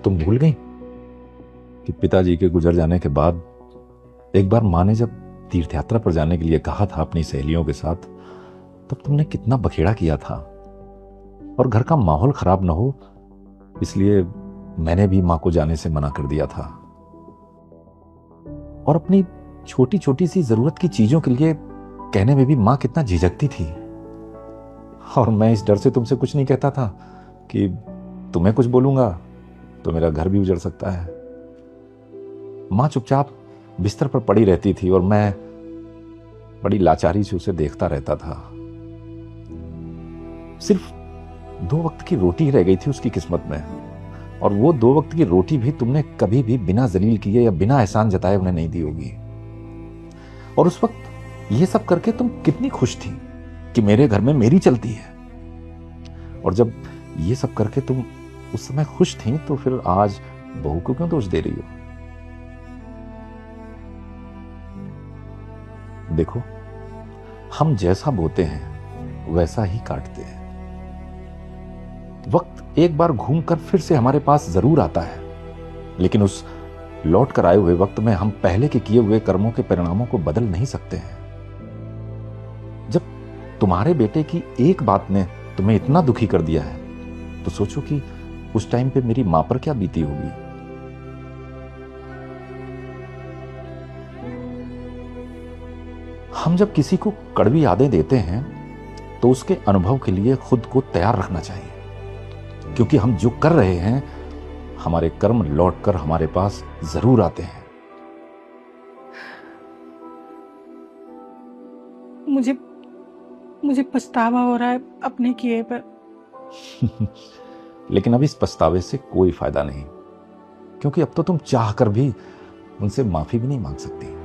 तुम भूल गई कि पिताजी के गुजर जाने के बाद एक बार माँ ने जब तीर्थ यात्रा पर जाने के लिए कहा था अपनी सहेलियों के साथ, तब तुमने कितना बखेड़ा किया था। और घर का माहौल खराब ना हो इसलिए मैंने भी माँ को जाने से मना कर दिया था। और अपनी छोटी छोटी सी जरूरत की चीजों के लिए कहने में भी माँ कितना झिझकती थी। और मैं इस डर से तुमसे कुछ नहीं कहता था कि तुम्हें कुछ बोलूंगा तो मेरा घर भी उजड़ सकता है। माँ चुपचाप बिस्तर पर पड़ी रहती थी और मैं बड़ी लाचारी से उसे देखता रहता था। सिर्फ 2 वक्त की रोटी रह गई थी उसकी किस्मत में, और वो 2 वक्त की रोटी भी तुमने कभी भी बिना जलील किए या बिना एहसान जताए उन्हें नहीं दी होगी। और उस वक्त ये सब करके तुम कितनी खुश थी कि मेरे घर में मेरी चलती है। और जब ये सब करके तुम उस समय खुश थी तो फिर आज बहू को क्यों दोष दे रही हो? देखो, हम जैसा बोते हैं वैसा ही काटते हैं। वक्त एक बार घूमकर फिर से हमारे पास जरूर आता है, लेकिन उस लौट कर आए हुए वक्त में हम पहले के किए हुए कर्मों के परिणामों को बदल नहीं सकते हैं। जब तुम्हारे बेटे की एक बात ने तुम्हें इतना दुखी कर दिया है तो सोचो कि उस टाइम पे मेरी मां पर क्या बीती होगी। हम जब किसी को कड़वी यादें देते हैं तो उसके अनुभव के लिए खुद को तैयार रखना चाहिए, क्योंकि हम जो कर रहे हैं हमारे कर्म लौटकर हमारे पास जरूर आते हैं। मुझे पछतावा हो रहा है अपने किए पर। लेकिन अब इस पछतावे से कोई फायदा नहीं, क्योंकि अब तो तुम चाह कर भी उनसे माफी भी नहीं मांग सकती।